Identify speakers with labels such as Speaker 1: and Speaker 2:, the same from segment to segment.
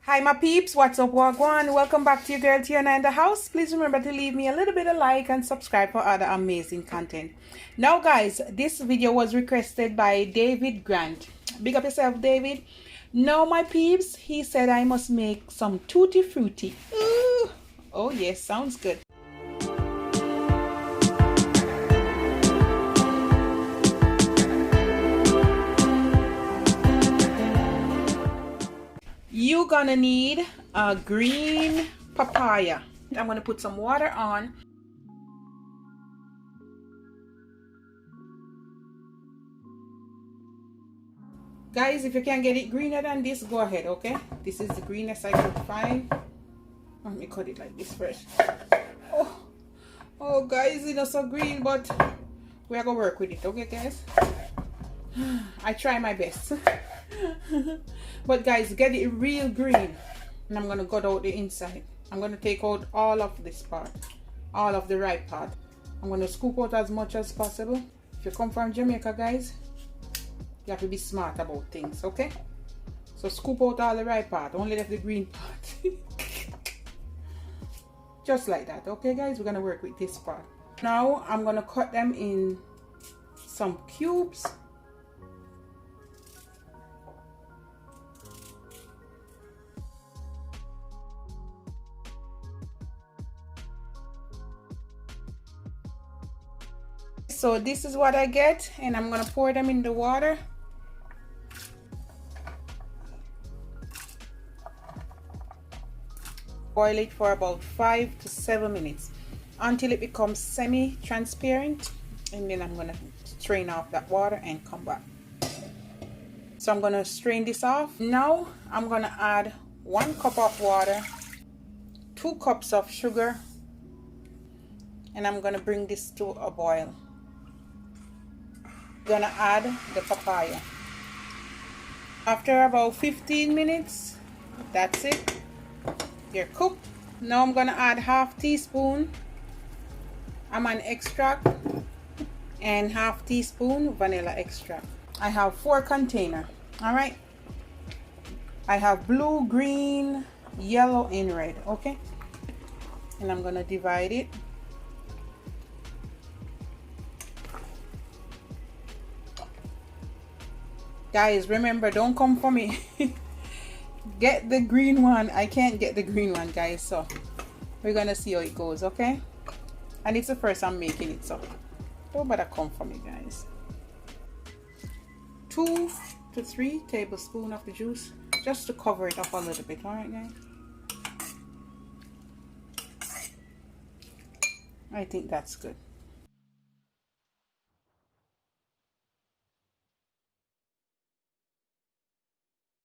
Speaker 1: Hi my peeps, what's up, wagwan? Welcome back to your girl Tiana in the house. Please remember to leave me a little bit of like and subscribe for other amazing content. Now guys, this video was requested by David Grant. Big up yourself, David. Now my peeps, he said I must make some tutti frutti. Ooh. Oh yes, sounds good. You're gonna need a green papaya. I'm gonna put some water on. Guys, if you can get it greener than this, go ahead, okay? This is the greenest I could find. Let me cut it like this first. Oh guys, it's not so green, but we are gonna work with it, okay guys? I try my best. But guys, get it real green. And I'm gonna gut out the inside. I'm gonna take out all of this part, all of the ripe part. I'm gonna scoop out as much as possible. If you come from Jamaica, guys, you have to be smart about things, okay? So scoop out all the ripe part, only left the green part. Just like that, okay guys? We're gonna work with this part. Now I'm gonna cut them in some cubes. So this is what I get, and I'm gonna pour them in the water. Boil it for about 5 to 7 minutes until it becomes semi-transparent, and then I'm gonna strain off that water and come back. So I'm gonna strain this off. Now I'm gonna add 1 cup of water, 2 cups of sugar, and I'm gonna bring this to a boil. Gonna add the papaya. After about 15 minutes, that's it, they're cooked. Now I'm gonna add half teaspoon almond extract and half teaspoon vanilla extract. I have 4 containers. All right, I have blue, green, yellow, and red. Okay, and I'm gonna divide it. Guys, remember, don't come for me. Get the green one. I can't get the green one, guys, so we're gonna see how it goes, okay? And it's the first I'm making it, so don't bother come for me, guys. 2 to 3 tablespoons of the juice, just to cover it up a little bit. All right, guys, I think that's good.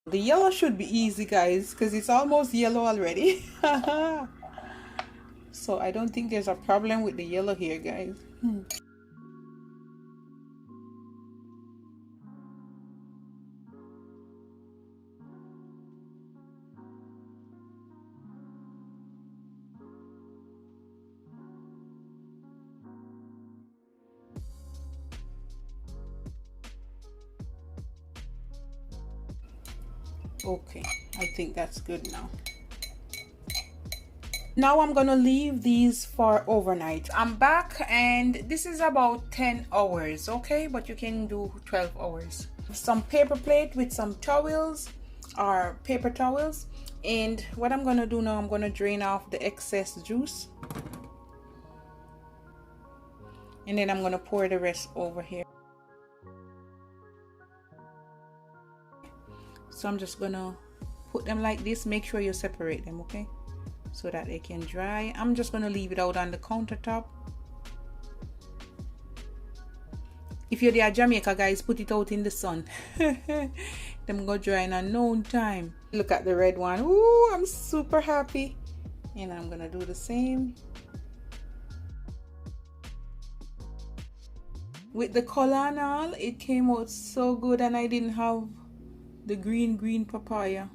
Speaker 1: The yellow should be easy, guys, because it's almost yellow already. So I don't think there's a problem with the yellow here, guys. Okay, I think that's good now. Now I'm gonna leave these for overnight. I'm back and this is about 10 hours, okay? But you can do 12 hours. Some paper plate with some towels or paper towels. And what I'm gonna do now, I'm gonna drain off the excess juice. And then I'm gonna pour the rest over here. So I'm just gonna put them like this. Make sure you separate them, okay, so that they can dry. I'm just gonna leave it out on the countertop. If you're there at Jamaica, guys, put it out in the sun. Them go dry in a known time. Look at the red one. Ooh, I'm super happy. And I'm gonna do the same with the color and all. It came out so good, and I didn't have the green papaya.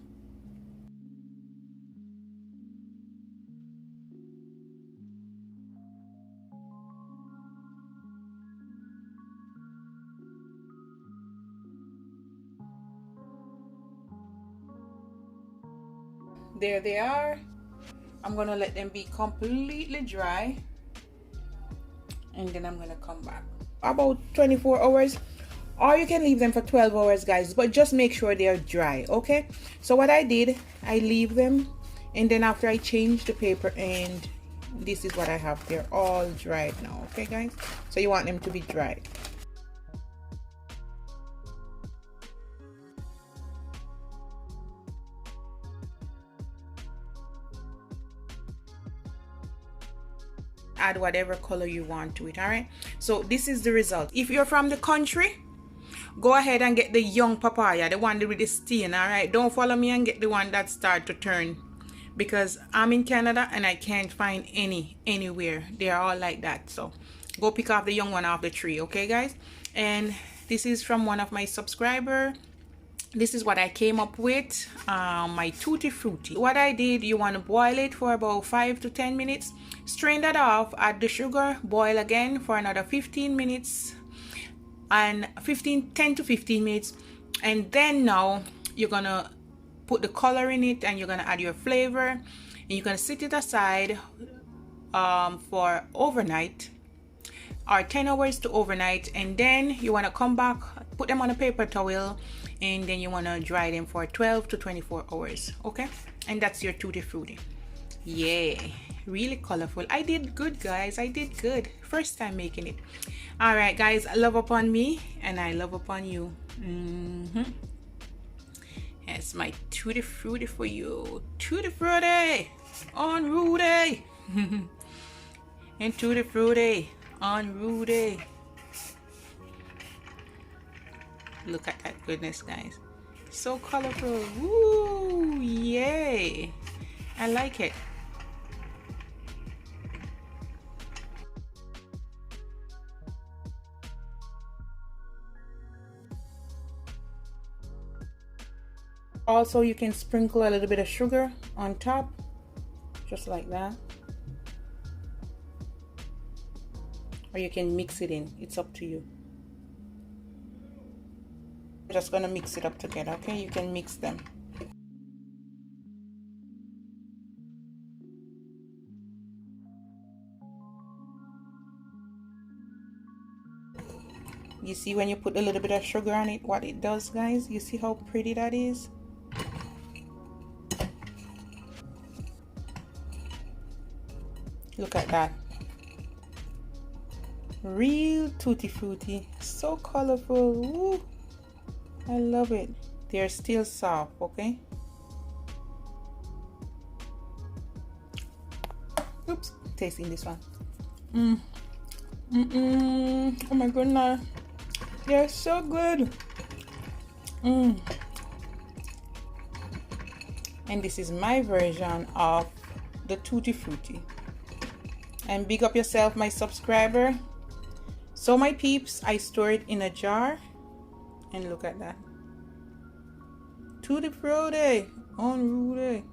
Speaker 1: there they are. I'm gonna let them be completely dry, and then I'm gonna come back about 24 hours, or you can leave them for 12 hours, guys, but just make sure they're dry. Okay, so what I did, I leave them, and then after I change the paper, and this is what I have. They're all dried now. Okay, guys, so you want them to be dry. Add whatever color you want to it. All right, so this is the result. If you're from the country, go ahead and get the young papaya, the one with the stain. All right, don't follow me and get the one that start to turn, because I'm in Canada and I can't find any anywhere. They are all like that. So go pick off the young one off the tree. Okay, guys, and this is from one of my subscriber. This is what I came up with, my Tutti Frutti. What I did, you want to boil it for about 5 to 10 minutes, strain that off, add the sugar, boil again for another 15 minutes, and 10 to 15 minutes, and then now you're gonna put the color in it, and you're gonna add your flavor, and you're gonna sit it aside for overnight, or 10 hours to overnight, and then you want to come back, put them on a paper towel, and then you want to dry them for 12 to 24 hours. Okay, and that's your Tutti Frutti. Yeah, really colorful. I did good, guys. I did good. First time making it. All right, guys, love upon me and I love upon you. It's my Tutti Frutti for you. Tutti Frutti on Rudy. And Tutti Frutti on Rudy. Look at that goodness, guys. So colorful. Woo, yay. I like it. Also, you can sprinkle a little bit of sugar on top, just like that. Or you can mix it in. It's up to you. I'm just gonna mix it up together. Okay, you can mix them. You see when you put a little bit of sugar on it, what it does, guys? You see how pretty that is? Look at that. Real Tutti Frutti. So colorful. Woo. I love it. They're still soft, okay? Oops, tasting this one. Oh my goodness. They're so good. And this is my version of the Tutti Frutti. And big up yourself, my subscriber. So my peeps, I store it in a jar. And look at that. Tutti Frutti on Rudy.